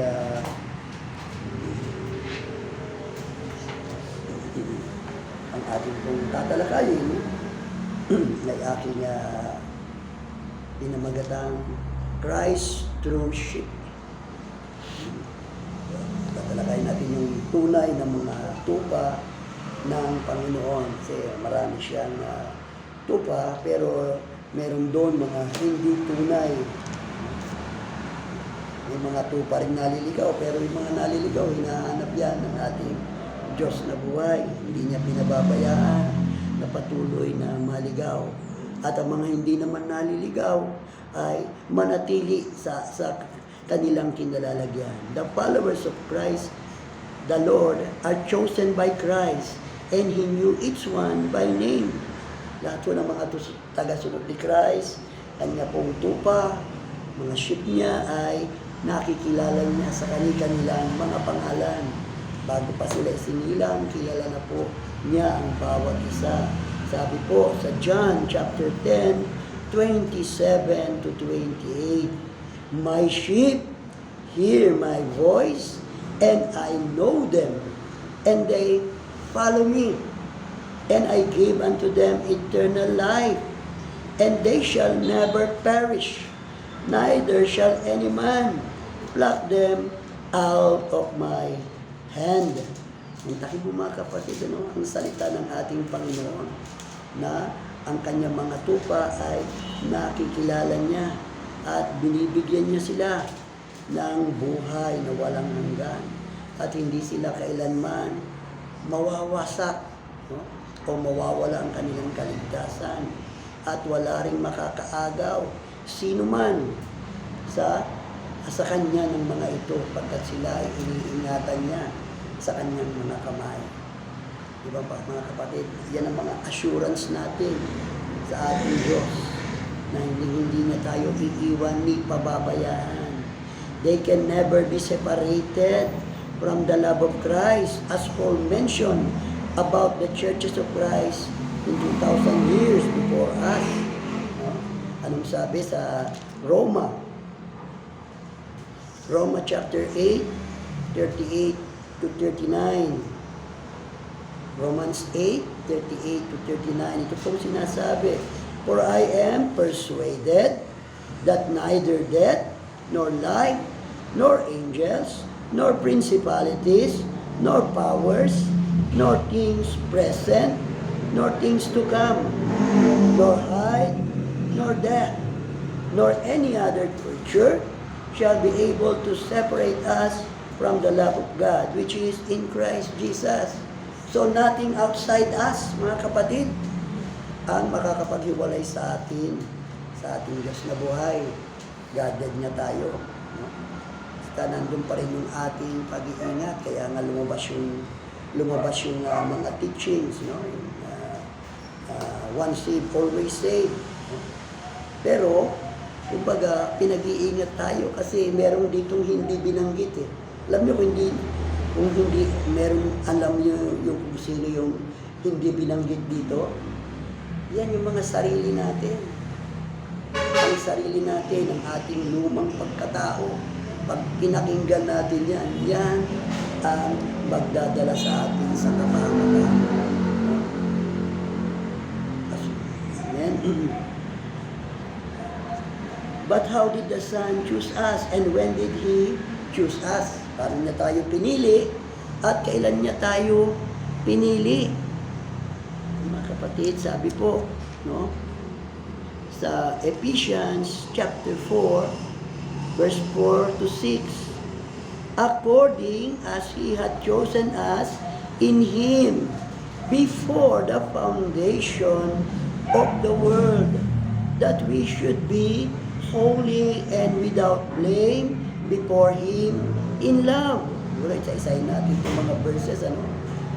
ay ang ating pong tatalakayin ay aking pinamagatang Christ through sheep. Tatalakayin natin yung tunay na mga tupa ng Panginoon kasi marami siyang tupa pero meron doon mga hindi tunay. May mga tupa rin naliligaw pero yung mga naliligaw hinahanap yan ng ating Diyos na buhay. Hindi niya pinababayaan na patuloy na maligaw. At ang mga hindi naman naliligaw ay manatili sa kanilang kinalalagyan. The followers of Christ, the Lord, are chosen by Christ, and He knew each one by name. Lahat po ng mga taga-sunod ni Christ, kanya pong tupa, mga sheep niya ay nakikilala niya sa kanilang mga pangalan. Bago pa sila isinilang, kilala na po niya ang bawat isa. Sabi po sa John chapter 10, 27 to 28, My sheep hear my voice, and I know them, and they follow me. And I give unto them eternal life, and they shall never perish, neither shall any man pluck them out of my hand. Ang takin mo mga kapatid, ang salita ng ating Panginoon na ang kanyang mga tupa ay nakikilala niya at binibigyan niya sila ng buhay na walang hanggan at hindi sila kailanman mawawasak, no? O mawawala ang kanilang kaligtasan at wala ring makakaagaw sino man sa kanya ng mga ito pagkat sila ay iniingatan niya sa kanyang mga kamay. Diba pa mga kapatid? Yan ang mga assurance natin sa ating Diyos na hindi niya tayo iiwan ni pababayaan. They can never be separated from the love of Christ, as Paul mentioned about the churches of Christ in 2,000 years before us. Anong sabi sa Roma chapter 8, 38 to 39. Romans 8, 38 to 39. Ito pong sinasabi, For I am persuaded that neither death, nor life, nor angels, nor principalities, nor powers, nor things present, nor things to come, nor height, nor depth, nor any other creature shall be able to separate us from the love of God, which is in Christ Jesus. So nothing outside us, mga kapatid, ang makakapaghiwalay sa atin, sa ating Diyos na buhay. Guarded niya tayo. No? Basta nandun pa rin yung ating pag-iingat, kaya nga lumabas yung mga teachings, no? Once saved, always saved. No? Pero, kumbaga, pinag-iingat tayo kasi merong ditong hindi binanggit eh. Alam niyo kung hindi meron alam niyo yung kung sino yung hindi binanggit dito, yan yung mga sarili natin. Ang sarili natin, ang ating lumang pagkatao. Pag pinakinggan natin yan, yan ang magdadala sa atin sa kapamakan. Amen. But how did the Son choose us? And when did He choose us? Paano niya tayo pinili? At kailan niya tayo pinili? Mga kapatid, sabi po, no? Sa Ephesians chapter 4, verse 4 to 6, according as He had chosen us in Him before the foundation of the world, that we should be holy and without blame before Him in love. Wala, isa-isahin natin itong mga verses, ano?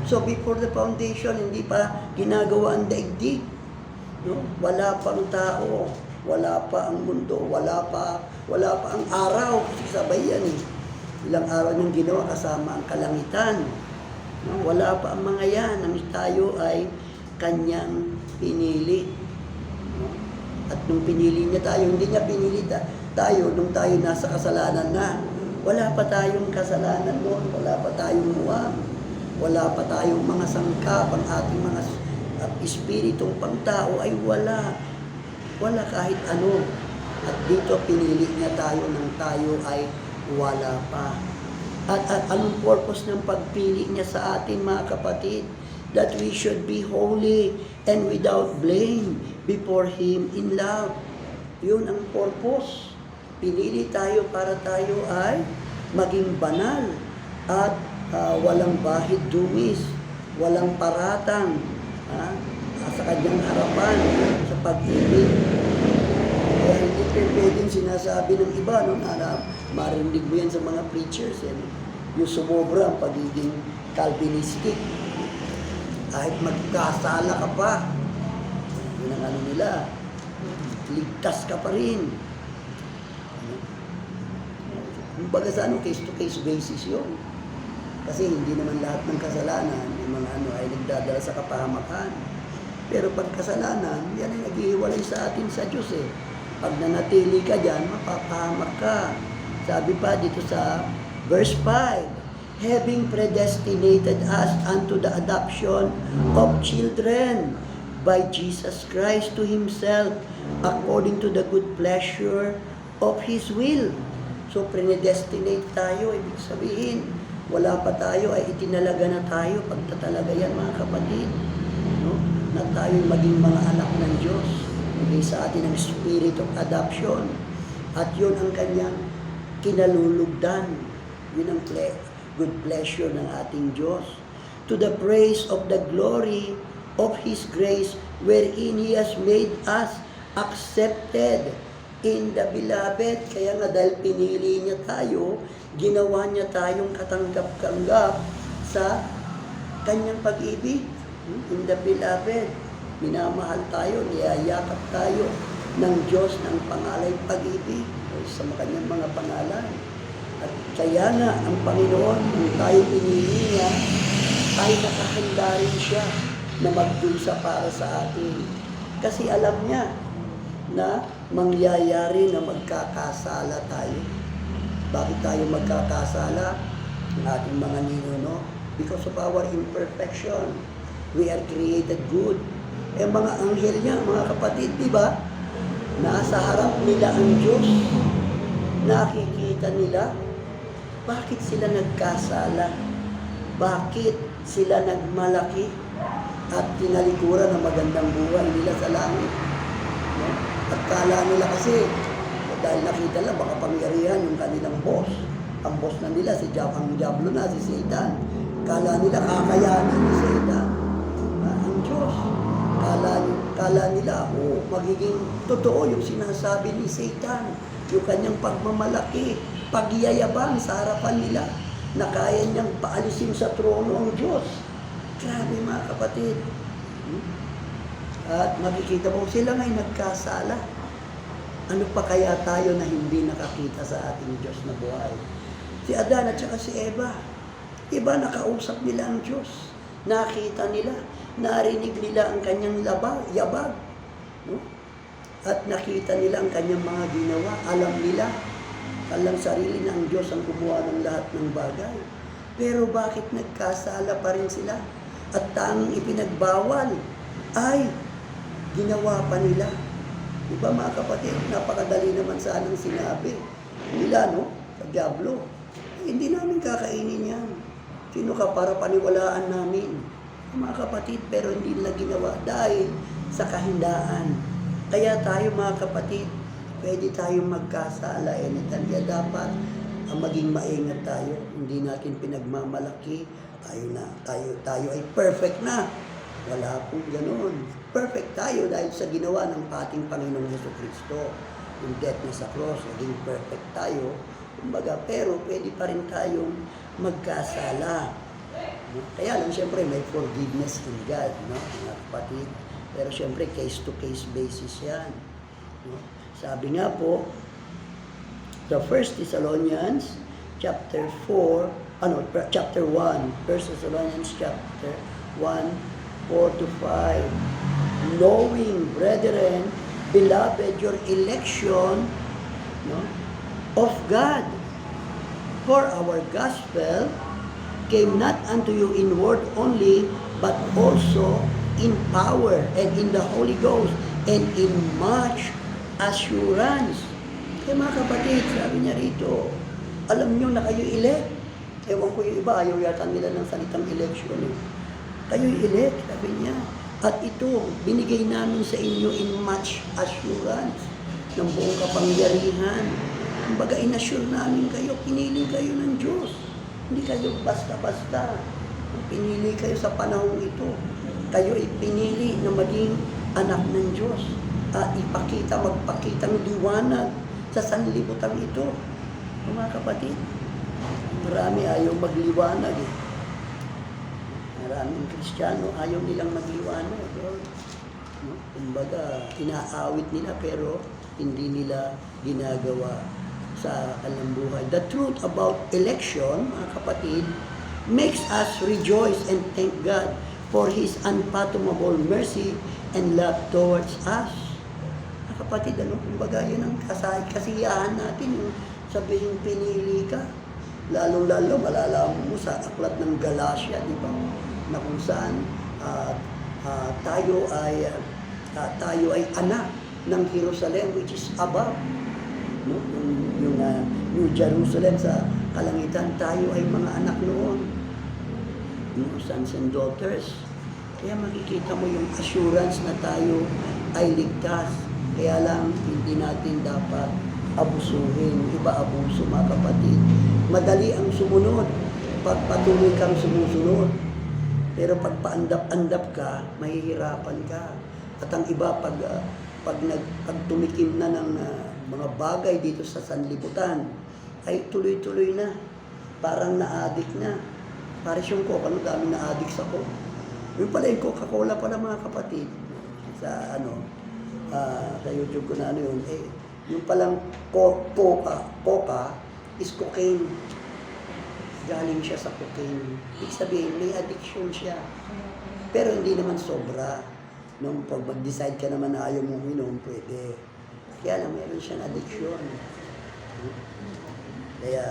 So, before the foundation, hindi pa ginagawa ang daigdig. No? Wala pang tao, wala pa ang mundo, wala pa ang araw, kasi sabay yan eh. Ilang araw niyang ginawa kasama ang kalangitan. No? Wala pa ang mga yan, ang tayo ay kanyang pinili. No? At nung pinili niya tayo, hindi niya pinili tayo nung tayo nasa kasalanan na. Wala pa tayong kasalanan noon, wala pa tayong muwang, wala pa tayong mga sangkap, ang ating mga espiritong pangtao ay wala. Wala kahit ano. At dito pinili niya tayo nang tayo ay wala pa. At anong purpose ng pagpili niya sa atin, mga kapatid? That we should be holy and without blame before Him in love. Yun ang purpose. Pinili tayo para tayo ay maging banal at walang bahid dungis, walang paratang sa kanyang harapan sa pag-ibig. Kaya hindi pwedeng sinasabi ng iba, no, na marinig mo yan sa mga preachers, yung sumobra ang pagiging Calvinistic. Kahit magkasala ka pa, yun ang ano nila, ligtas ka pa rin. Kumbaga sa case-to-case basis yun. Kasi hindi naman lahat ng kasalanan, yung mga ay nagdadala sa kapahamakan. Pero pag kasalanan, yan ay naghihiwalay sa atin sa Diyos eh. Pag nanatili ka dyan, mapapahamak ka. Sabi pa dito sa verse 5, having predestinated us unto the adoption of children by Jesus Christ to Himself, according to the good pleasure of His will. So, predestinate tayo, ibig sabihin, wala pa tayo, ay itinalaga na tayo, pagtatalaga yan, mga kapatid, no? Na tayo maging mga anak ng Diyos, bigay sa atin ang spirit of adoption, at yun ang kanyang kinalulugdan, yun ang good pleasure ng ating Diyos, to the praise of the glory of His grace, wherein He has made us accepted in the beloved. Kaya nga dahil pinili niya tayo, ginawa niya tayong katanggap-tanggap sa kanyang pag-ibig. In the beloved, minamahal tayo, niyayakap tayo ng Diyos ng pangalay pag-ibig sa kanyang mga pangalan. At kaya nga ang Panginoon, kung tayo pinili niya, ay nakahanda rin siya na magdusa para sa atin. Kasi alam niya na mangyayari na magkakasala tayo. Bakit tayo magkakasala? Ang ating mga ninuno, because of our imperfection. We are created good. Eh mga anghel niya, mga kapatid, di ba? Nasa harap nila ang Diyos. Nakikita nila. Bakit sila nagkasala? Bakit sila nagmalaki at tinalikuran ng magandang buhay nila sa langit? No? At kala nila kasi, dahil nakita lang, baka pangyarihan yung kanilang boss. Ang boss na nila, ang Diablo na, si Satan. Kala nila kakayanan ni Satan. Ang Diyos. Kala nila, magiging totoo yung sinasabi ni Satan. Yung kanyang pagmamalaki, pagyayabang sa harapan nila, na kaya niyang paalisin sa trono ang Diyos. Grabe mga kapatid. At makikita mo, sila nga'y nagkasala. Ano pa kaya tayo na hindi nakakita sa ating Diyos na buhay? Si Adan at saka si Eva. Iba, nakausap nila ang Diyos. Nakita nila, narinig nila ang kanyang yabag. No? At nakita nila ang kanyang mga ginawa. Alam nila, alam sarili na ang Diyos ang gumawa ng lahat ng bagay. Pero bakit nagkasala pa rin sila? At tanging ipinagbawal ay ginawa pa nila. Diba mga kapatid, napakadali naman sanang sinabi nila, no? Sa Diablo, hindi namin kakainin yan. Sino ka para paniwalaan namin? Mga kapatid, pero hindi nila ginawa dahil sa kahandaan. Kaya tayo mga kapatid, pwede tayong magkasala anytime. Kaya dapat maging maingat tayo. Hindi natin pinagmamalaki. Tayo ay perfect na. Wala pong ganoon. Perfect tayo dahil sa ginawa ng ating Panginoong Jesucristo. Yung death niya sa cross, naging perfect tayo. Kumbaga, pero pwede pa rin tayong magkasala. Kaya lang, siyempre, may forgiveness in God, no? Mga kapatid. Pero siyempre, case-to-case basis yan. No? Sabi nga po, the 1 Thessalonians chapter 1, 1 Thessalonians chapter 1, 4 to 5, knowing, brethren, beloved, your election, no, of God. For our gospel came not unto you in word only, but also in power and in the Holy Ghost and in much assurance. Kaya mga kapatid, sabi niya rito, alam niyo na kayo elect. Ewan ko yung iba, ayaw yata nila ng salitang election. Kayo elect, sabi niya. At ito, binigay namin sa inyo in much assurance ng buong kapangyarihan. Kumbaga, inassure namin kayo, pinili kayo ng Diyos. Hindi kayo basta-basta. Pinili kayo sa panahong ito. Kayo ay pinili na maging anak ng Diyos. At magpakitang liwanag sa sanlibutan ito. Mga kapatid, marami ayaw magliwanag eh. Maraming Kristiyano ayaw nilang magliwanag. No? Kumbaga, inaawit nila pero hindi nila ginagawa sa kanilang buhay. The truth about election, mga kapatid, makes us rejoice and thank God for His unfathomable mercy and love towards us. Mga kapatid, kumbaga yun ang kasiyahan natin, yung sabihin pinili ka. Lalo-lalo, malalaman mo sa aklat ng Galatia, di ba? Na kung saan tayo ay anak ng Jerusalem, which is above. No? Yung New Jerusalem sa kalangitan, tayo ay mga anak noon. No? Sons and daughters. Kaya makikita mo yung assurance na tayo ay ligtas. Kaya lang, hindi natin dapat abusuhin. Iba abuso, mga kapatid. Madali ang sumunod pag patuloy kang sumusunod. Pero pag paandap-andap ka, mahihirapan ka. At ang iba, pag tumikim na ng mga bagay dito sa sanlibutan, ay tuloy-tuloy na. Parang na-addict na. Pares yung Coke, daming na-addict sa Coke. Yung pala yung Coca-Cola pala, mga kapatid. Sa sa YouTube ko na yun, yung palang Coca is cocaine. Galing siya sa cocaine. Ibig sabihin, may addiction siya. Pero hindi naman sobra. Nung pag mag-decide ka naman na ayaw mong inom, pwede. Kaya lang, meron siyang addiction. Kaya,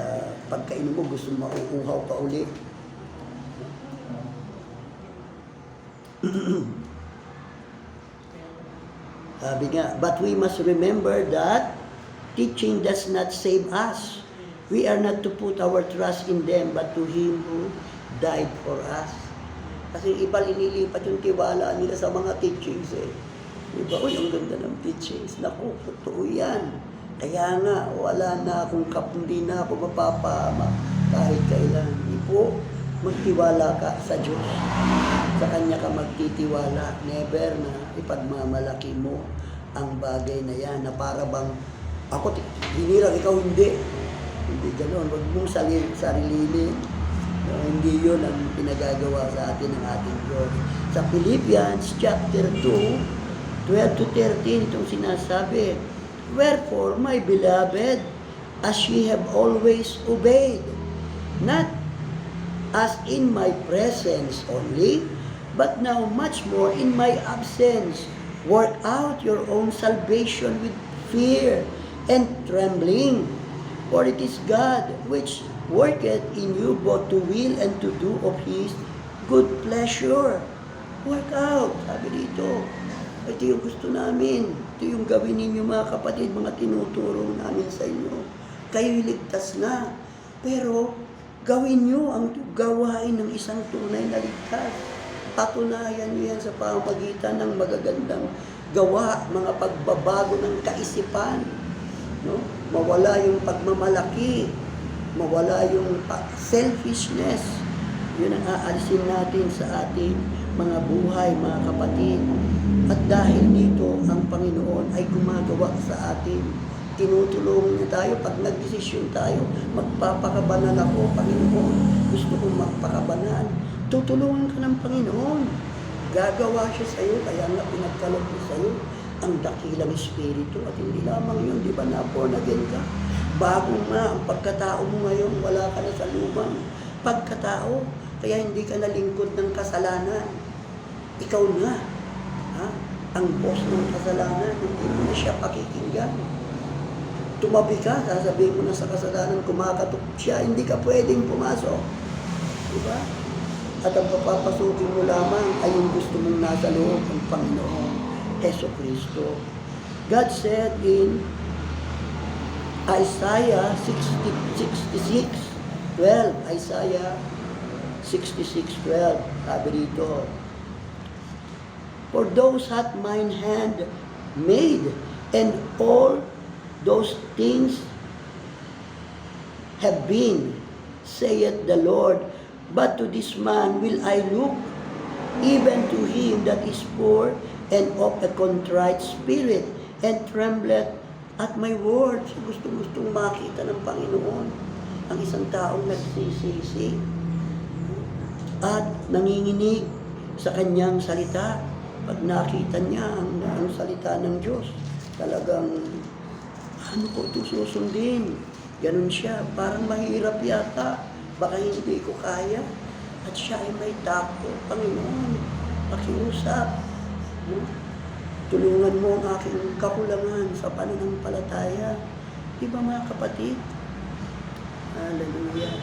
pagkainom mo, gusto mo mauuhaw pa ulit. Sabi nga, but we must remember that teaching does not save us. We are not to put our trust in them, but to Him who died for us. Kasi iba linilipat yung tiwala nila sa mga teachings eh. Diba? Uy, ang ganda ng teachings. Naku, totoo yan. Kaya nga, wala na akong hindi na ako mapapama kahit kailan. Ipo, magtiwala ka sa Diyos. Sa Kanya ka magtitiwala. Never na ipagmamalaki mo ang bagay na yan na para bang ako hinirang, ikaw hindi. Hindi ganoon. Huwag mong sarilinin. Hindi yun ang pinagagawa sa atin ng ating Diyos. Sa Philippians chapter 2, 12 to 13, itong sinasabi, wherefore, my beloved, as ye have always obeyed, not as in my presence only, but now much more in my absence, work out your own salvation with fear and trembling. For it is God which worketh in you both to will and to do of His good pleasure. Work out, sabi dito. Ito yung gusto namin. Ito yung gawin ninyo, mga kapatid, mga tinuturo namin sa inyo. Kayo'y ligtas na. Pero gawin nyo ang gawain ng isang tunay na ligtas. Patunayan nyo yan sa pamamagitan ng magagandang gawa, mga pagbabago ng kaisipan. No? Mawala yung pagmamalaki, mawala yung selfishness. Yun ang aalisin natin sa ating mga buhay, mga kapatid. At dahil dito, ang Panginoon ay gumagawa sa atin. Tinutulungan niya tayo. Pag nagdesisyon tayo, magpapakabanan ako, Panginoon. Gusto kong magpakabanan. Tutulungan ka ng Panginoon. Gagawa siya sa iyo, kaya nga pinagkalog niya sa iyo ang dakilang espiritu. At hindi lamang yun, di ba na born again ka? Bago nga ang pagkatao mo ngayon, wala ka na sa lumang pagkatao. Kaya hindi ka na lingkod ng kasalanan. Ikaw na. Ang boss ng kasalanan, hindi mo na siya pakikinggan. tumabi ka, sasabihin mo na sa kasalanan, kumakatok siya, hindi ka pwedeng pumasok. Diba? At ang papapasukin mo lamang ay yung gusto mong nasa loob ng Panginoon, Heso Kristo. God said in Isaiah 66:12, Isaiah 66:12, sabi dito, for those hath mine hand made, and all those things have been, saith the Lord, but to this man will I look, even to him that is poor and of a contrite spirit, and trembleth at my word. So gustong makita ng Panginoon ang isang taong nagsisisi at nanginginig sa kanyang salita. Pag nakita niya ang salita ng Diyos, talagang, ano ko ito susundin? Ganun siya, parang mahirap yata, baka hindi ko kaya. At siya ay may takot, Panginoon, pakiusap. Tulungan mo ang aking kakulangan sa pananampalataya. Diba mga kapatid? Hallelujah.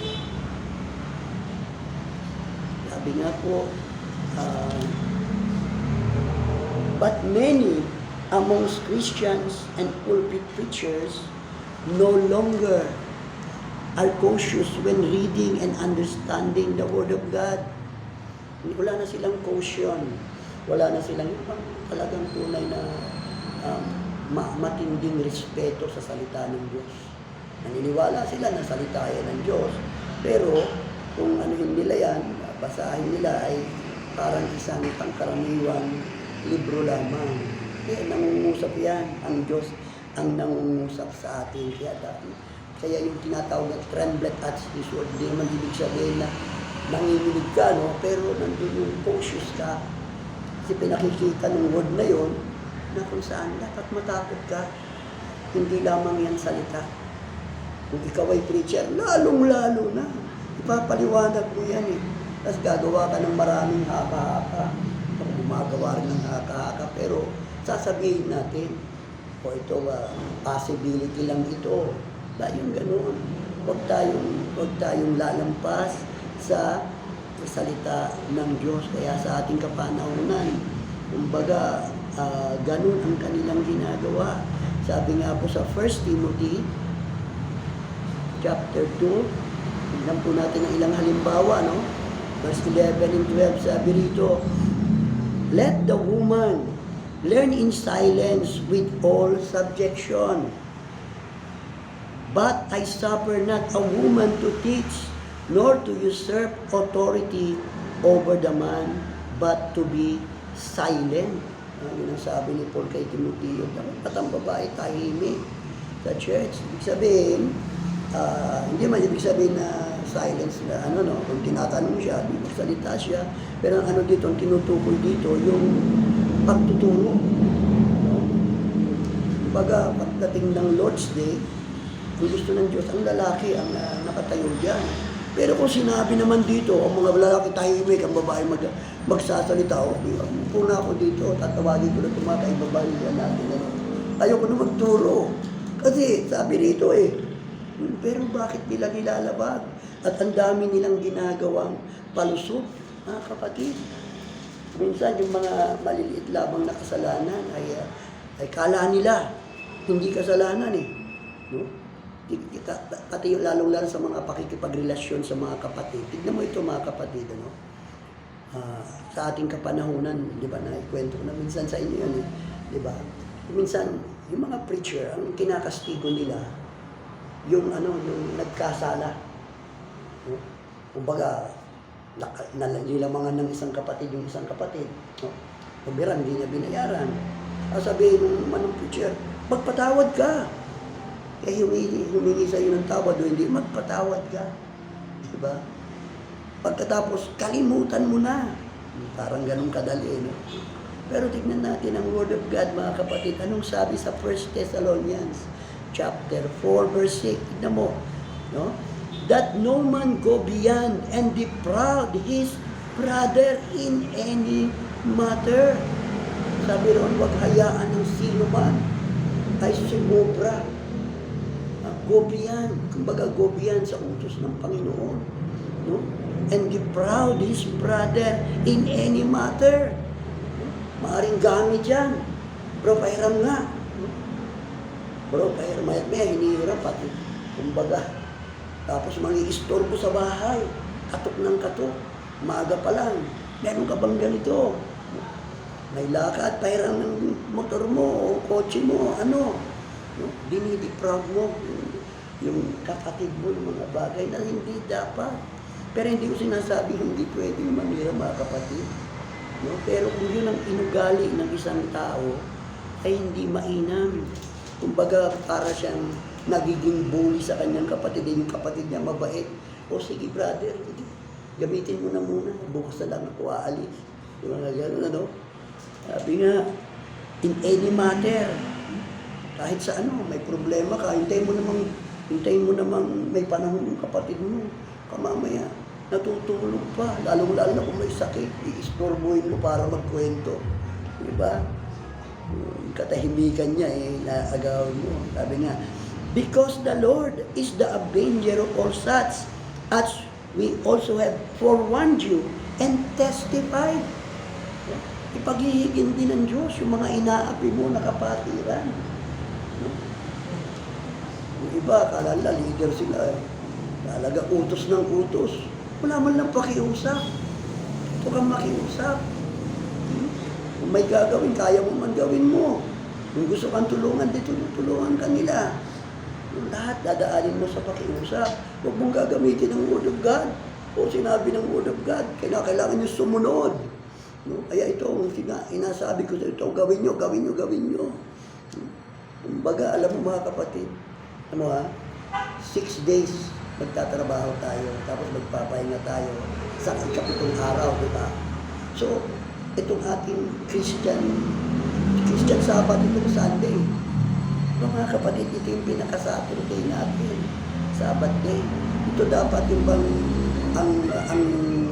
Sabi nga po, but many amongst Christians and pulpit preachers no longer are cautious when reading and understanding the Word of God. Wala na silang caution. Wala na silang talagang tunay na matinding respeto sa salita ng Diyos. Naniniwala sila na salita yan ng Diyos. Pero kung anuhin nila yan, basahin nila ay parang isang pangkaraniwang libro lamang. Nangungusap yan. Ang Diyos ang nangungusap sa atin. Kaya yung tinatawag na tremblet at His word, hindi naman ibig sabihin na nanginginig ka, no? Pero nandun yung cautious ka. Kasi pinakikita ng word na yon na kung saan dapat matakot ka. Hindi lamang yan salita. Kung ikaw ay preacher, lalong-lalo na. Ipapaliwanag mo yan eh. Tapos gagawa ka ng maraming haka-haka. Gumagawa rin ng haka-haka. Pero sasabihin natin, o ito, possibility lang ito. Yung ganoon. Huwag tayong lalampas sa salita ng Diyos. Kaya sa ating kapanahunan, kumbaga, ganun ang kanilang ginagawa. Sabi nga po sa 1 Timothy chapter 2, tignan po natin ang ilang halimbawa, no? Verse 11 and 12, sabi rito, let the woman learn in silence with all subjection. But I suffer not a woman to teach, nor to usurp authority over the man, but to be silent. Yun ang sabi ni Paul kay Timoteo. Dapat ang babae tahimik sa church. Ibig sabihin, hindi man ibig sabihin na silence na kung tinatanong siya, salita siya, pero ang dito, ang tinutukoy dito, yung pagtuturo. Kumbaga, pagdating ng Lord's Day, ang gusto ng Diyos, ang lalaki ang nakatayo diyan. Pero kung sinabi naman dito, ang mga lalaki tahimik, ang babae magsasalita, upo na ako dito, tatawagin ko na mga kaibabae natin. Ayoko na magturo. Kasi sabi rito pero bakit nila nilalabag? At ang dami nilang ginagawang palusot, mga kapatid. Minsan yung mga maliliit lamang na kasalanan ay kala nila hindi kasalanan no? Pati lalong-lalo sa mga pakikipagrelasyon sa mga kapatid. Tignan mo ito mga kapatid, sa ating kapanahunan, di ba, naikwento ko na minsan sa inyo yan, di ba? Minsan, yung mga preacher, ang kinakastigo nila, yung nagkasala. No? Kumbaga, nilamangan ng isang kapatid yung isang kapatid. No? Pabira, hindi niya binayaran. Sabihin ng manong preacher, magpatawad ka. Humingi sa iyo ng tawad o hindi, magpatawad ka. Diba? Pagkatapos, kalimutan mo na. Parang ganun kadali, no? Pero tignan natin ang Word of God, mga kapatid. Anong sabi sa 1 Thessalonians chapter 4, verse 6? Tignan mo, no? That no man go beyond and defraud his brother in any matter. Sabi roon, huwag hayaan ng sino man ay sumobra Gobiyan, kumbaga gobiyan sa utos ng Panginoon. No? And be proud his brother in any matter. Maaring gamit yan. Bro, pahiram nga. Bro, pahiram. May hinihirap pati. Kumbaga, tapos mangi-istorbo sa bahay. Katok ng katok. Maaga pa lang. Meron ka bang ganito? May lakad, pahiram ng motor mo, o kotse mo, ano. Dinidiproud mo yung kapatid mo ng mga bagay na hindi dapat. Pero hindi ko sinasabi hindi pwedeng manira mga kapatid. No? Pero kung yun ang inugali ng isang tao, ay hindi mainam. Kumbaga para siyang nagiging bully sa kanyang kapatid, yung kapatid niya mabait. O sige brother, gamitin mo na muna, bukas na lang ako aalis. Yung mga gano'n, ano? Sabi nga, in any matter, kahit sa ano, may problema ka, hintayin mo namang may panahon yung kapatid mo. Kamamaya, natutulog pa. Lalong-lalo na kung may sakit, i-istorbohin mo para magkwento. Diba? Yung katahimikan niya, naagawin mo. Sabi nga, because the Lord is the avenger of all such, as we also have forewarned you and testified. Ipaghihigin din ng Diyos yung mga inaapi mo na kapatiran. Yung iba, kalala, leader sila. Talaga, utos ng utos. Wala man lang pakiusap. Ito kang makiusap. Kung may gagawin, kaya mo man gawin mo. Kung gusto kang tulungan, dito tulungan ka nila. Yung lahat, dadaanin mo sa pakiusap. Huwag mong gagamitin ang Word of God. O sinabi ng Word of God, kailangan nyo sumunod. No? Kaya ito, inasabi ko sa ito, gawin nyo. Kumbaga, alam mo mga kapatid, 6 days magtatrabaho tayo, tapos magpapahinga tayo sa ikapitong araw, di ba? So, itong ating Christian Sabbath, itong Sunday, mga kapatid, ito yung pinaka-Saturday natin, Sabbath day. Ito dapat yung bang ang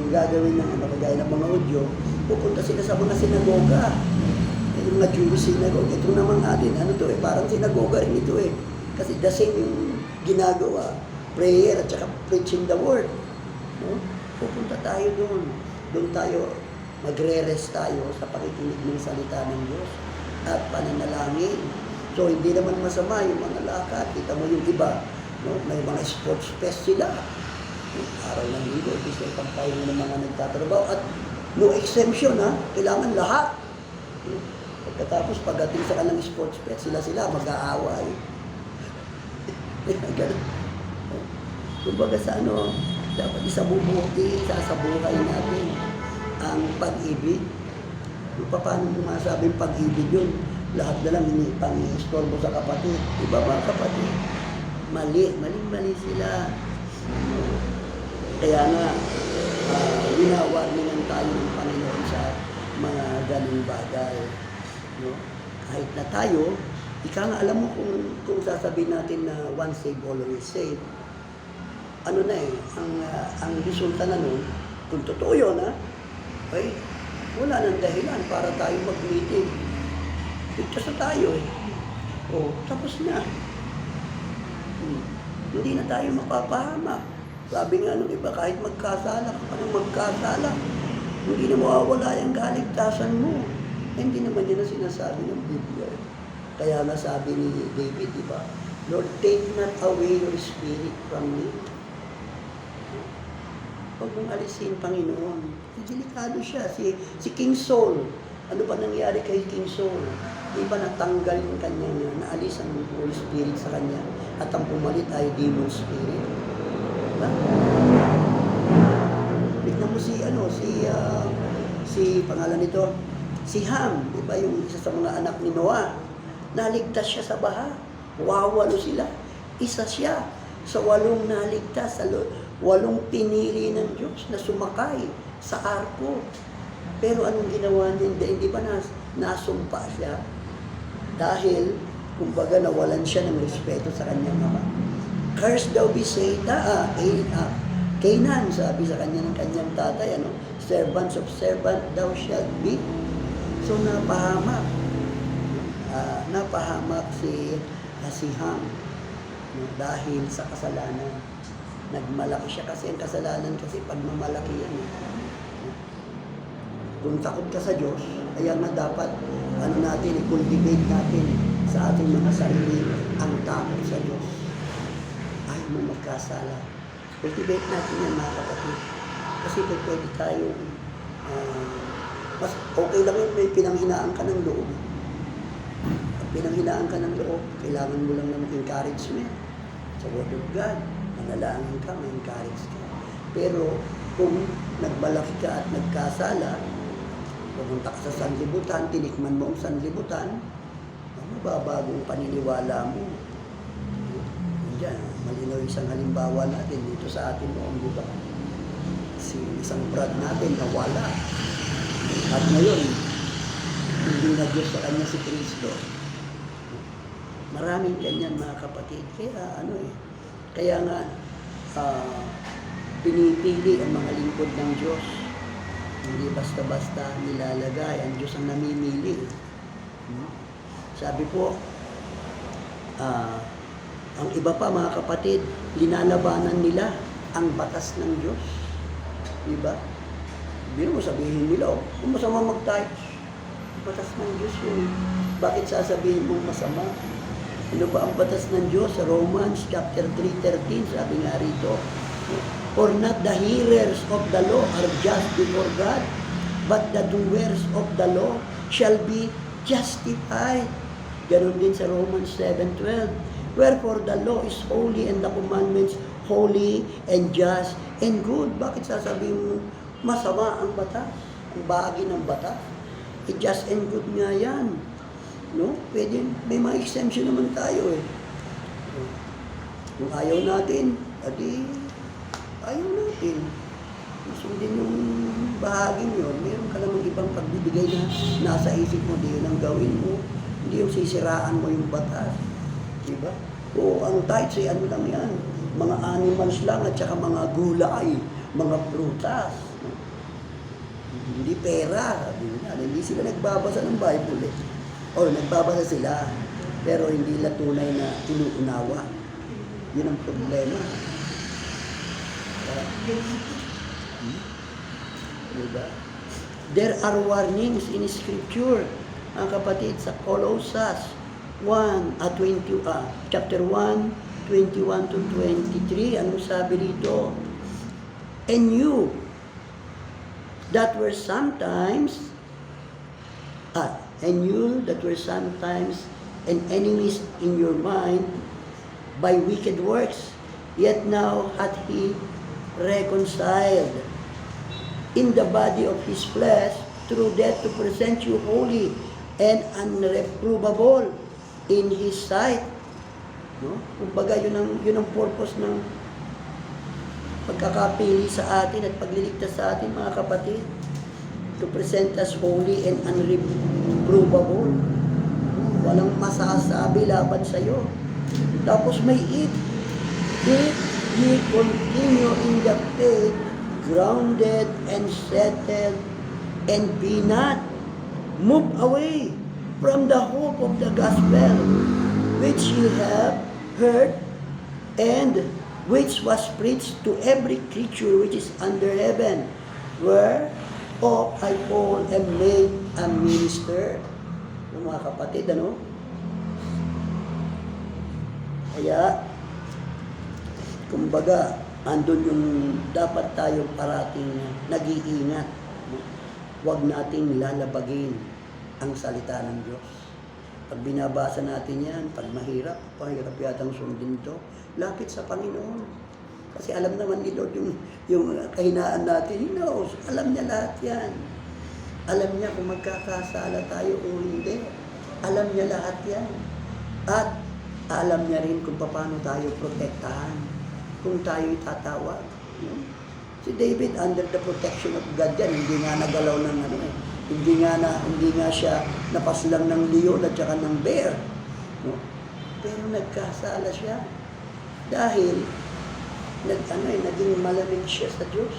gagawin ng kagaya ng mga Hudyo, pupunta sila sa mga sinagoga, yung mga Jewish synagogue. Ito naman atin, parang sinagoga rin ito kasi the same yung ginagawa, prayer at saka preaching the word. No? Pupunta tayo doon. Doon tayo, magre-rest tayo sa pakikinig ng salita ng Diyos at pananalangin. So, hindi naman masama yung mga lakad. Kita mo yung iba, no? May mga sports fest sila. Araw ng linggo, isa yung pampahinga ng mga nagtatrabaho. At no exemption, kailangan lahat. Pagkatapos, pagdating sa kanang sports fest, sila mag-aaway. Kumbaga sa dapat isabubuti sa buhay natin ang pag-ibig. Paano mo masabing pag-ibig yun? Lahat na lang pang-istorbo sa kapatid. Diba mga kapatid? Mali sila. Kaya nga, winawarningan tayo ng Panginoon sa mga ganung bagay. No? Kahit na tayo, ika nga alam mo kung sasabihin natin na once saved, always saved, ang resulta na nun, kung totoo yun, ay, wala nang dahilan para tayo mag-meeting. Ligtas na tayo tapos na. Hindi na tayo mapapahamak. Sabi nga nung iba, kahit magkasala ka, hindi na mawawala yung kaligtasan mo. Hindi naman yun ang sinasabi ng Biblia. Kaya nga sabi ni David, diba? Lord, take not away your spirit from me. Huwag mong alisin, Panginoon. Delikado siya. Si King Saul, ano ba nangyari kay King Saul? Di ba natanggal yung kanya, naalis ang Holy Spirit sa kanya, at ang pumalit ay demon spirit. Diba? Tignan mo si pangalan nito, si Ham, di ba yung isa sa mga anak ni Noah, naligtas siya sa baha. Wawalo sila. Isa siya sa 8 naligtas, sa 8 pinili ng Diyos na sumakay sa arko. Pero anong ginawa niya? Hindi ba nasumpa siya? Dahil, kumbaga, nawalan siya ng respeto sa kanyang ama. Cursed thou be Canaan, sabi sa kanya ng kanyang tatay, servants of servant thou shalt be. So, napahamak si Ham. No? Dahil sa kasalanan. Nagmalaki siya kasi ang kasalanan kasi pagmamalaki yan. Kung takot ka sa Diyos, kaya nga dapat i-cultivate natin sa ating mga sarili ang takot sa Diyos. Ayaw mo magkasala. Cultivate natin yan mga kapatid. Kasi pwede tayo, mas okay lang yun, may pinanghinaan ka ng loob. Pag pinanghinaan ka ng loob, kailangan mo lang ng encouragement sa Word of God. Manalangin ka, may encourage ka. Pero kung nagbalaki ka at nagkasala, pumunta ka sa sanlibutan, tinikman mo ang sanlibutan, mababago ang paniniwala mo. Diyan, malinaw isang halimbawa natin dito sa atin noon, di ba? Isang brad natin nawala. At ngayon, hindi na Diyos sa kanya si Kristo. Maraming ganyan mga kapatid. Kaya nga, pinipili ang mga lingkod ng Diyos. Hindi basta-basta nilalagay. Ang Diyos ang namimili. Sabi po, ang iba pa mga kapatid, linalabanan nila ang batas ng Diyos. Diba? Hindi mo sabihin nila, kung masama mag-tithes, batas ng Diyos yun. Bakit sasabihin mong masama? Ano ba ang batas ng Diyos? Sa Romans chapter 3:13, sabi nga rito, for not the hearers of the law are just before God, but the doers of the law shall be justified. Ganon din sa Romans 7:12. Wherefore the law is holy and the commandments holy and just and good. Bakit sasabihin mo masama ang batas? Ang bahagi ng batas? Just and good nga yan. No? Pwede, may mga exemption naman tayo eh. Kung ayaw natin, adi ayaw natin. Sundin yung bahaging yun. Meron ka namang ibang pagbibigay na nasa isip mo, di yun ang gawin mo. Hindi yung sisiraan mo yung batas. Diba? O ang tithes ay ano lang yan. Mga animals lang at saka mga gulay, mga prutas. Hindi pera. Hindi sila nagbabasa ng Bible eh. O nagbabasa sila, pero hindi nila tunay na inuunawa. Yun ang problema. Diba? There are warnings in Scripture, ang kapatid, sa Colossians chapter 1, 21 to 23. Anong sabi dito? And you that were sometimes enemies in your mind by wicked works, yet now hath he reconciled in the body of his flesh through death to present you holy and unreprovable in his sight. No? Kumbaga yun ang purpose ng pagkakapili sa atin at pagliligtas sa atin mga kapatid, to present us holy and unreprovable. Walang masasabi laban sa iyo. Tapos may if ye continue in the faith, grounded and settled, and be not moved away from the hope of the gospel, which ye have heard, and which was preached to every creature which is under heaven, whereof I Paul am made a minister. Mga kapatid, ano? Kaya, kumbaga, andun yung dapat tayong parating nag-iingat. Huwag nating lalabagin ang salita ng Diyos. Pag binabasa natin yan, pag mahirap yatang sundin to, lapit sa Panginoon. Kasi alam naman ni Lord yung kahinaan natin. He knows. Alam niya lahat yan. Alam niya kung magkakasala tayo o hindi. Alam niya lahat yan. At alam niya rin kung paano tayo protektahan. Kung tayo'y tatawag. Si David, under the protection of God yan, hindi nga nagalaw ng hindi nga siya napaslang ng leon at saka ng bear. No? Pero nagkasala siya. Dahil, naging malamig siya sa Diyos.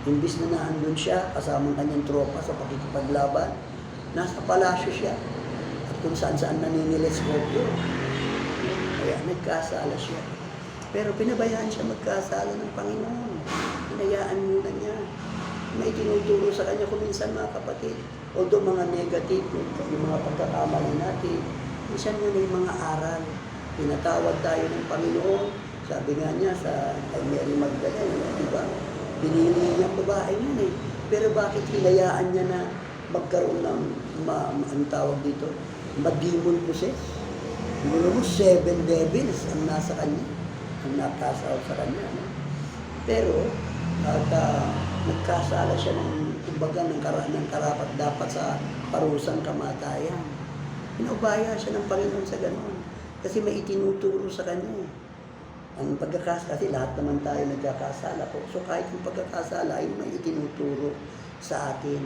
Imbis na naandun siya, kasamang kanyang tropa sa pakikipaglaban, nasa palasyo siya. At kung saan-saan naninilis Scorpio. Kaya nagkasala siya. Pero pinabayaan siya magkasala ng Panginoon. Hinayaan muna niya. May tinuturo sa kanya kung minsan mga kapatid. Although mga negative, yung mga pagkakamali natin, minsan yun ay mga aral. Pinatawad tayo ng Panginoon. Sabi nga niya sa kay Mary Magdalene, di ba? Binili niyang babae yun eh. Pero bakit hinayaan niya na magkaroon ng, ang tawag dito, ma-demon possess? Hindi mo 7 devils ang nasa kanya, ang nakasaw sa kanya. No? Pero, nagkasala siya ng, kumbaga, ng karapat dapat sa parusang kamatayan. Pinaubaya siya ng Panginoon sa ganoon. Kasi may itinuturo sa kanya eh. Ang pagkakasala, kasi lahat naman tayo nagkakasala po. So kahit yung pagkakasala ay may itinuturo sa atin.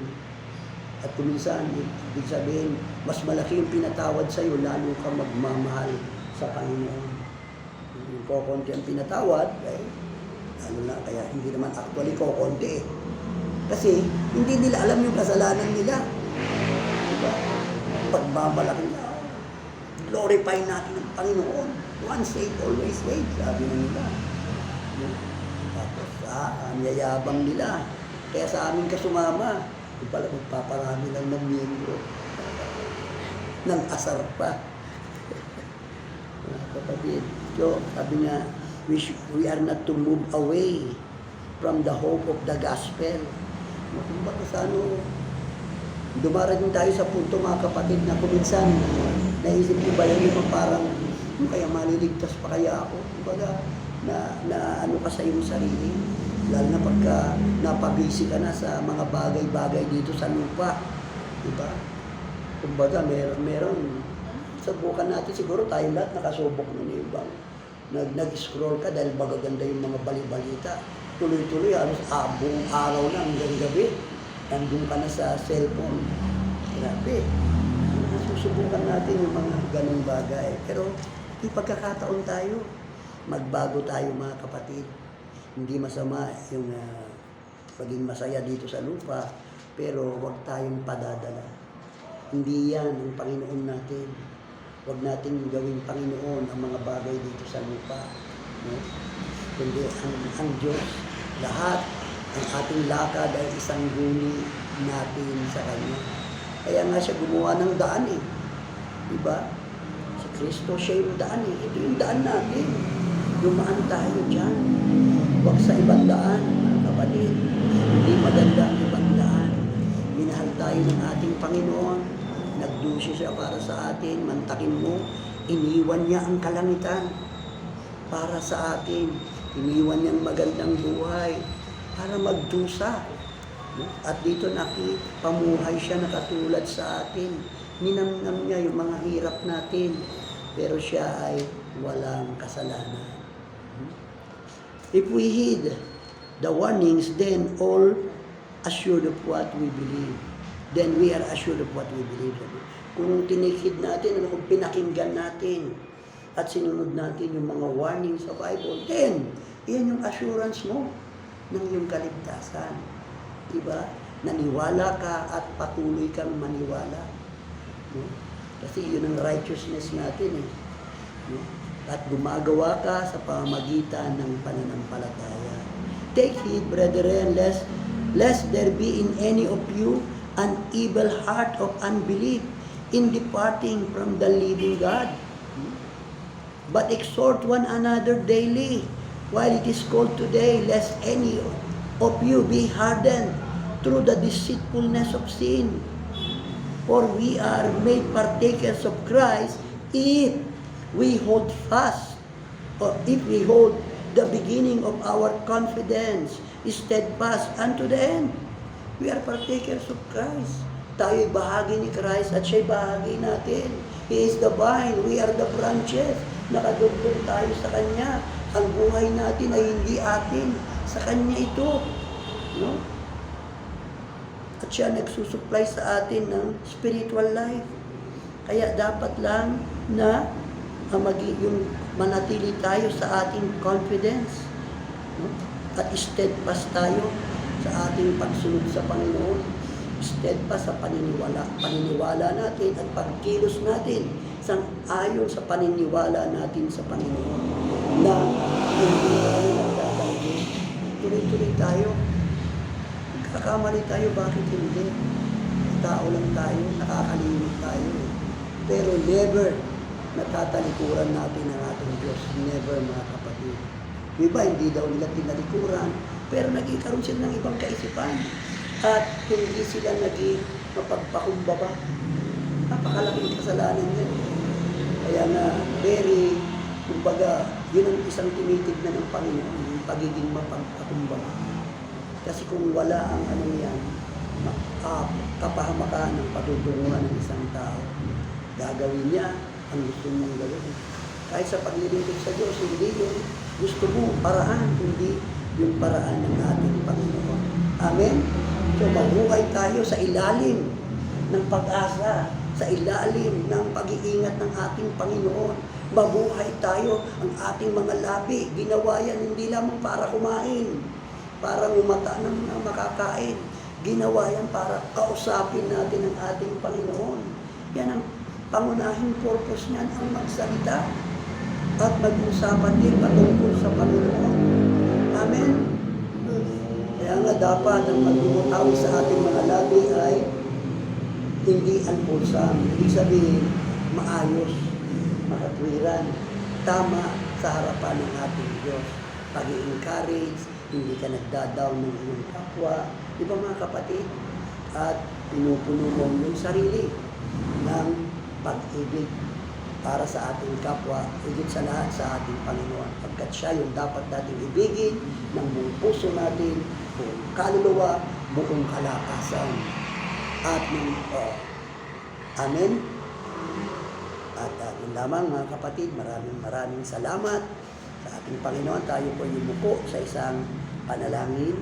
At kuminsan, ibig sabihin, mas malaki yung pinatawad sa iyo, lalo ka magmamahal sa Panginoon. Yung kokonti ang pinatawad, ay, lalo na, kaya hindi naman actually kokonti eh. Kasi hindi nila alam yung kasalanan nila. Diba? Pagmamalaki na, glorify natin ang Panginoon. Once saved, always saved, sabi na nila. Tapos, ang yayabang nila. Kaya sa aming kasumama, yung pala magpaparami lang ng miyembro. Nang asar pa. Kapatid, so, sabi nga, we are not to move away from the hope of the gospel. Kumbaga sa ano, dumarating tayo sa punto mga kapatid na kuminsan, naisip ko ba yun yung parang, kaya maliligtas pa kaya ako? Kumbaga, na ano ka sa iyong sarili. Lalo na pagka napabisi ka na sa mga bagay-bagay dito sa lupa. Diba? Kumbaga, meron. Subukan natin, siguro tayo lahat nakasubok nun yung ibang. Nag-scroll ka dahil magaganda yung mga balibalita. Tuloy-tuloy, halos buong araw na hanggang gabi. Nandun ka na sa cellphone. Grabe. Susubukan natin yung mga ganong bagay. Pero, may pagkakataon tayo. Magbago tayo mga kapatid. Hindi masama yung maging masaya dito sa lupa, pero huwag tayong padadala. Hindi yan ang Panginoon natin. Huwag nating gawing Panginoon ang mga bagay dito sa lupa. No? Kundi ang Diyos, lahat ang ating lakad ay isang guni natin sa Kanya. Kaya nga siya gumawa ng daan eh. Diba? Si Kristo, siya yung daan eh. Ito yung daan natin. Dumaan tayo dyan. Huwag sa ibang daan, mga kapatid. Hindi maganda ang ibang daan. Minahal tayo ng ating Panginoon. Nagdusi siya para sa atin. Mantakin mo, iniwan niya ang kalangitan para sa atin. Iniwan niya ang magandang buhay para magdusa. At dito pamuhay siya na katulad sa atin. Ninamnam niya yung mga hirap natin. Pero siya ay walang kasalanan. If we heed the warnings, then all assured of what we believe. Then we are assured of what we believe. Kung tinikid natin, kung pinakinggan natin, at sinunod natin yung mga warnings sa Bible, then, yan yung assurance mo ng iyong kaligtasan. Diba? Naniwala ka at patuloy kang maniwala. No? Kasi yun ang righteousness natin eh. No? At gumagawa ka sa pamamagitan ng pananampalataya. Take heed, brethren, lest there be in any of you an evil heart of unbelief in departing from the living God. But exhort one another daily, while it is called today, lest any of you be hardened through the deceitfulness of sin. For we are made partakers of Christ if we hold fast, or if we hold the beginning of our confidence steadfast unto the end. We are partakers of Christ. Tayo'y bahagi ni Christ at siya'y bahagi natin. He is the vine, we are the branches. Nakadugtong tayo sa Kanya. Ang buhay natin ay hindi atin. Sa Kanya ito. No? At siya nagsusupply sa atin ng spiritual life. Kaya dapat lang na yung manatili tayo sa ating confidence. No? At steadfast tayo sa ating pagsunod sa Panginoon. Steadfast sa paniniwala natin at pagkilos natin. ayon sa paniniwala natin sa Panginoon na hindi tayo nagtatanggi. Tuloy-tuloy tayo. Kakamali tayo, bakit hindi? Tao lang tayo, nakakalimot tayo. Pero never natatalikuran natin ang ating Diyos. Never, mga kapatid. Iba, hindi daw nila tinalikuran, pero nagkikaroon sila ng ibang kaisipan. At hindi sila naging mapagpakumbaba. Napakalaking kasalanan yan. Kaya nga, very, kumbaga, yun ang isang tinitignan ng Panginoon, yung pagiging mapagpakumbaba. Kasi kung wala ang ano yan, kapahamakan ng patutunguhan ng isang tao, gagawin niya ang gusto mong gawin. Kahit sa paglilingkod sa Diyos, hindi yun gusto mo paraan, hindi yung paraan ng ating Panginoon. Amen? So mabuhay tayo sa ilalim ng pag-asa, sa ilalim ng pag-iingat ng ating Panginoon. Mabuhay tayo, ang ating mga labi, ginawa yan hindi lamang para kumain, para umata ng makakain. Ginawa yan para kausapin natin ang ating Panginoon. Yan ang pangunahing purpose niyan, ang magsalita at mag-usapan din patungkol sa Panginoon. Amen? Kaya nga dapat ang mag-uutaw sa ating mga labi ay hindi unwholesome. Ibig sabihin, maayos, makatwiran, tama sa harapan ng ating Diyos. Pag-i-encourage, hindi ka nagdadaw ng iyong kapwa. Di ba mga kapatid? At pinupuno mo yung sarili ng pag-ibig para sa ating kapwa, higit sa lahat sa ating Panginoon. Pagkat siya yung dapat nating ibigin ng buong puso natin, buong kaluluwa, buong kalakasan. At ng Amen? At yun lamang mga kapatid, maraming salamat sa ating Panginoon. Tayo po yumuko sa isang panalangin.